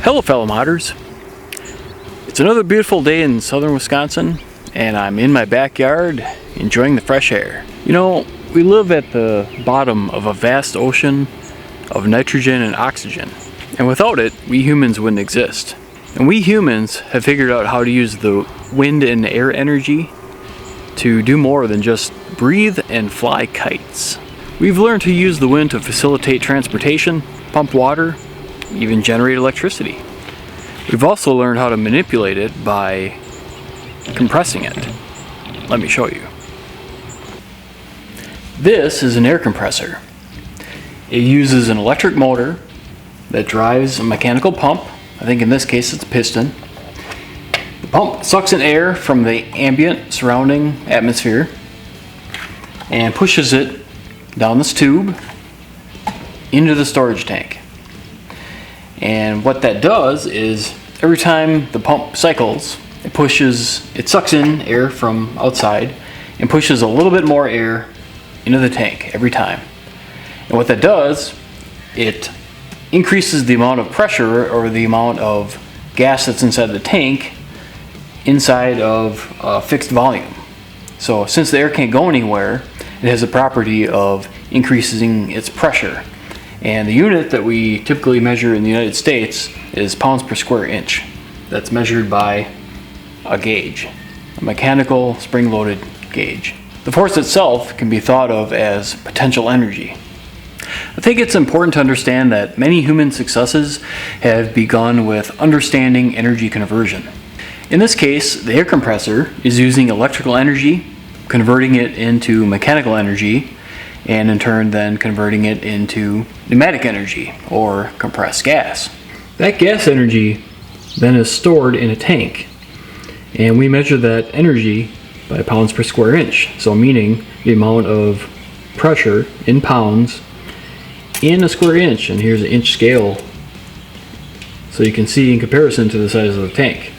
Hello fellow modders. It's another beautiful day in southern Wisconsin and I'm in my backyard enjoying the fresh air. You know, we live at the bottom of a vast ocean of nitrogen and oxygen, and without it we humans wouldn't exist. And we humans have figured out how to use the wind and air energy to do more than just breathe and fly kites. We've learned to use the wind to facilitate transportation, pump water, even generate electricity. We've also learned how to manipulate it by compressing it. Let me show you. This is an air compressor. It uses an electric motor that drives a mechanical pump. I think in this case it's a piston. The pump sucks in air from the ambient surrounding atmosphere and pushes it down this tube into the storage tank. And what that does is every time the pump cycles, it sucks in air from outside and pushes a little bit more air into the tank every time. And what that does, it increases the amount of pressure or the amount of gas that's inside the tank inside of a fixed volume. So since the air can't go anywhere, it has the property of increasing its pressure. And the unit that we typically measure in the United States is pounds per square inch. That's measured by a gauge, a mechanical spring-loaded gauge. The force itself can be thought of as potential energy. I think it's important to understand that many human successes have begun with understanding energy conversion. In this case, the air compressor is using electrical energy, converting it into mechanical energy, and in turn then converting it into pneumatic energy or compressed gas. That gas energy then is stored in a tank, and we measure that energy by pounds per square inch, so meaning the amount of pressure in pounds in a square inch. And here's an inch scale so you can see in comparison to the size of the tank.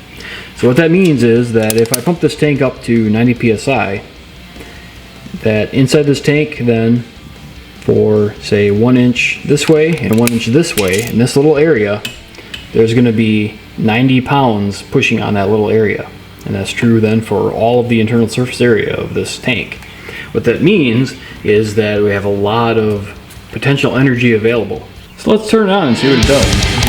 So what that means is that if I pump this tank up to 90 psi, that inside this tank then, for say 1 inch this way and 1 inch this way, in this little area, there's going to be 90 pounds pushing on that little area. And that's true then for all of the internal surface area of this tank. What that means is that we have a lot of potential energy available. So let's turn it on and see what it does.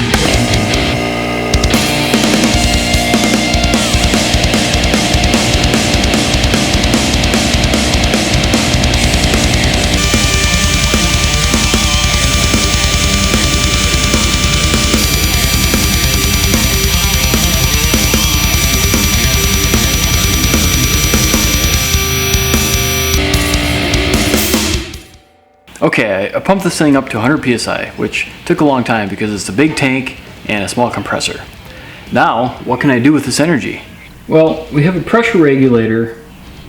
Okay, I pumped this thing up to 100 psi, which took a long time because it's a big tank and a small compressor. Now, what can I do with this energy? Well, we have a pressure regulator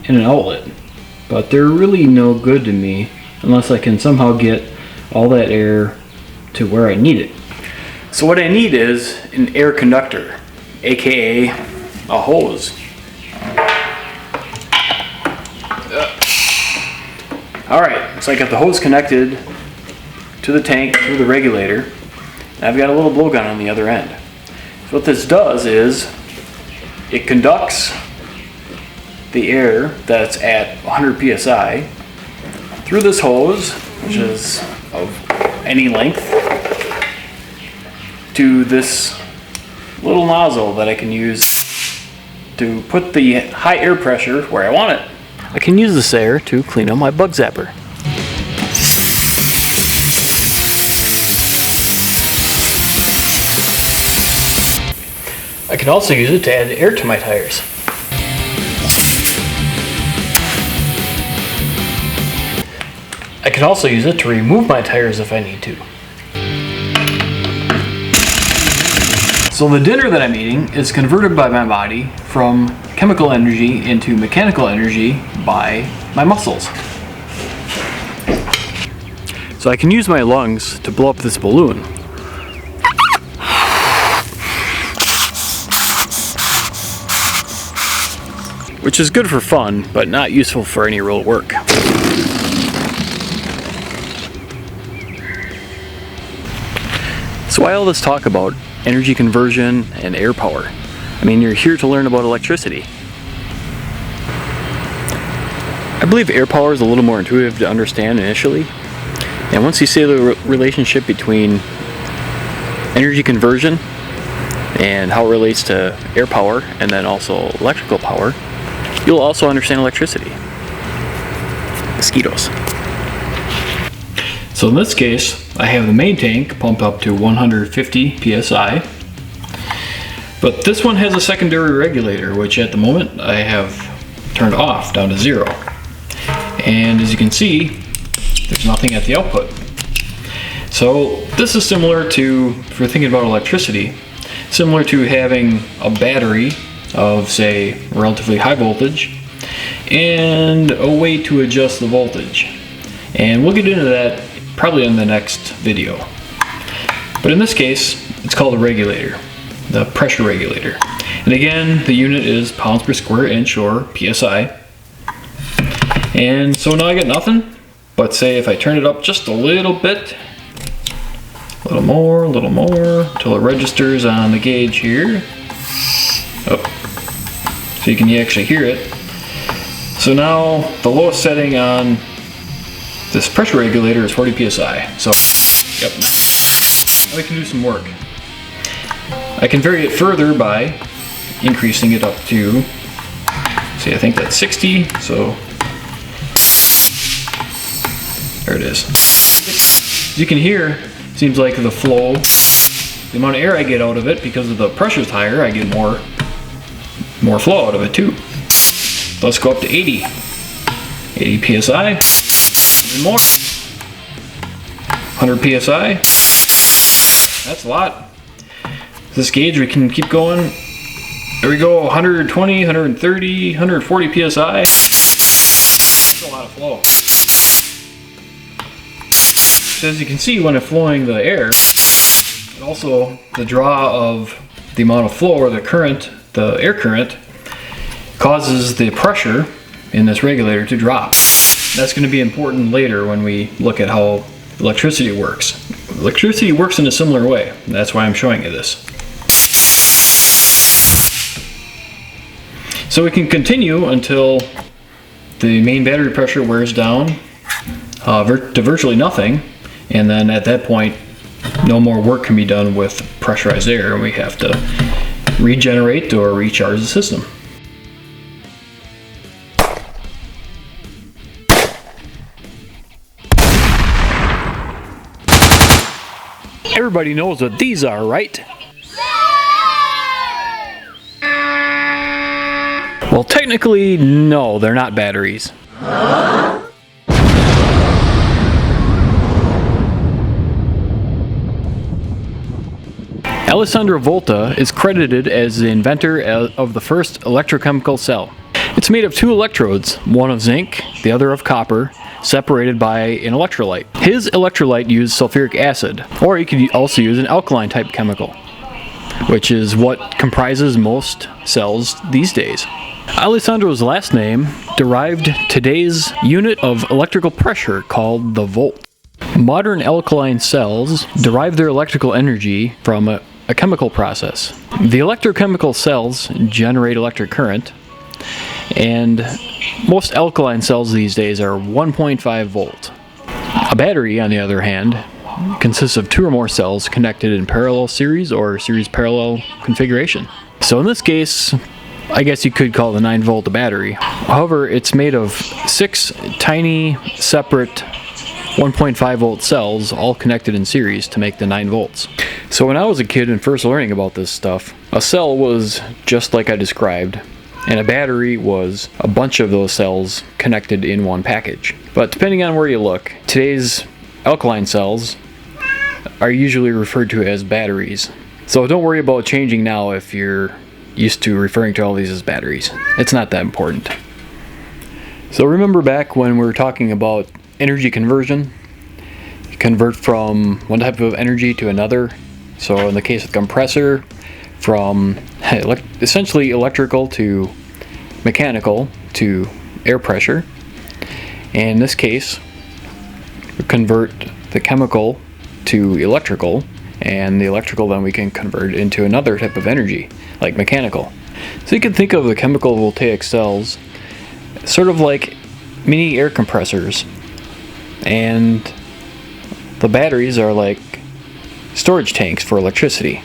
and an outlet, but they're really no good to me unless I can somehow get all that air to where I need it. So what I need is an air conductor, aka a hose. Alright, so I got the hose connected to the tank through the regulator, and I've got a little blowgun on the other end. So what this does is it conducts the air that's at 100 psi through this hose, which is of any length, to this little nozzle that I can use to put the high air pressure where I want it. I can use this air to clean up my bug zapper. I can also use it to add air to my tires. I can also use it to remove my tires if I need to. So the dinner that I'm eating is converted by my body from chemical energy into mechanical energy by my muscles. So I can use my lungs to blow up this balloon. Which is good for fun, but not useful for any real work. So why all this talk about energy conversion and air power. I mean, you're here to learn about electricity. I believe air power is a little more intuitive to understand initially. And once you see the relationship between energy conversion and how it relates to air power and then also electrical power, you'll also understand electricity. Mosquitoes. So in this case, I have the main tank pumped up to 150 psi. But this one has a secondary regulator, which at the moment I have turned off down to 0. And as you can see, there's nothing at the output. So this is similar to, if you're thinking about electricity, similar to having a battery of, say, relatively high voltage and a way to adjust the voltage. And we'll get into that probably in the next video. But in this case, it's called a regulator, the pressure regulator. And again, the unit is pounds per square inch or psi. And so now I get nothing, but say if I turn it up just a little bit, a little more, until it registers on the gauge here. Oh, so you can actually hear it. So now the lowest setting on this pressure regulator is 40 psi. So, yep, now we can do some work. I can vary it further by increasing it up to, see, I think that's 60, so there it is. As you can hear, it seems like the flow, the amount of air I get out of it, because of the pressure's higher, I get more flow out of it too. So let's go up to 80 psi, even more, 100 psi, that's a lot. This gauge, we can keep going. There we go, 120, 130, 140 psi. That's a lot of flow. So as you can see, when I'm flowing the air, and also the draw of the amount of flow or the current, the air current, causes the pressure in this regulator to drop. That's going to be important later when we look at how electricity works. Electricity works in a similar way. That's why I'm showing you this. So we can continue until the main battery pressure wears down to virtually nothing, and then at that point no more work can be done with pressurized air, and we have to regenerate or recharge the system. Everybody knows what these are, right? Well, technically, no, they're not batteries. Alessandro Volta is credited as the inventor of the first electrochemical cell. It's made of 2 electrodes, one of zinc, the other of copper, separated by an electrolyte. His electrolyte used sulfuric acid, or you could also use an alkaline type chemical, which is what comprises most cells these days. Alessandro's last name derived today's unit of electrical pressure called the volt. Modern alkaline cells derive their electrical energy from a chemical process. The electrochemical cells generate electric current, and most alkaline cells these days are 1.5 volt. A battery, on the other hand, consists of 2 or more cells connected in parallel series or series parallel configuration. So in this case, I guess you could call the 9 volt a battery. However, it's made of 6 tiny separate 1.5 volt cells all connected in series to make the 9 volts. So when I was a kid and first learning about this stuff, a cell was just like I described, and a battery was a bunch of those cells connected in one package. But depending on where you look, today's alkaline cells are usually referred to as batteries. So don't worry about changing now if you're used to referring to all these as batteries. It's not that important. So remember back when we were talking about energy conversion? You convert from one type of energy to another. So in the case of compressor, from essentially electrical to mechanical to air pressure. And in this case, we convert the chemical to electrical, and the electrical then we can convert into another type of energy, like mechanical. So you can think of the chemical voltaic cells sort of like mini air compressors, and the batteries are like storage tanks for electricity,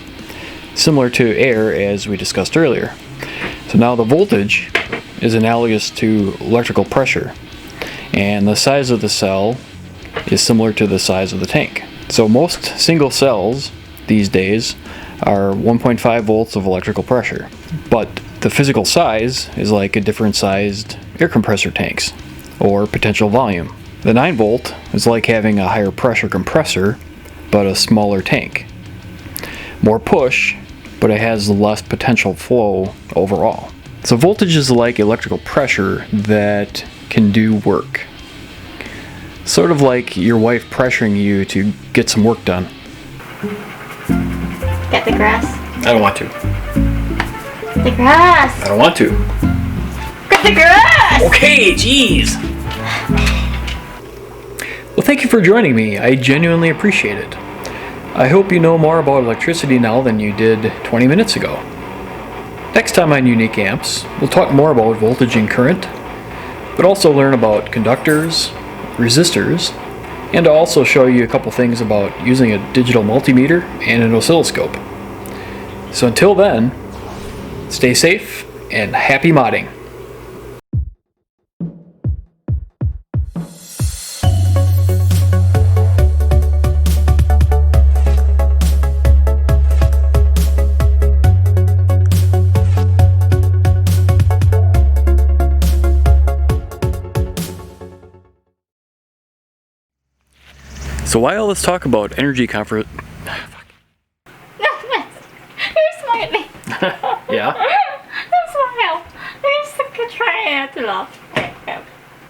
similar to air as we discussed earlier. So now the voltage is analogous to electrical pressure, and the size of the cell is similar to the size of the tank. So most single cells these days are 1.5 volts of electrical pressure, but the physical size is like a different sized air compressor tanks, or potential volume. The 9 volt is like having a higher pressure compressor, but a smaller tank. More push, but it has less potential flow overall. So voltage is like electrical pressure that can do work. Sort of like your wife pressuring you to get some work done. Get the grass. I don't want to. The grass. I don't want to. Get the grass. Okay, jeez. Well, thank you for joining me. I genuinely appreciate it. I hope you know more about electricity now than you did 20 minutes ago. Next time on Unique Amps, we'll talk more about voltage and current, but also learn about conductors, resistors, and I'll also show you a couple things about using a digital multimeter and an oscilloscope. So until then, stay safe and happy modding. So why all this talk about energy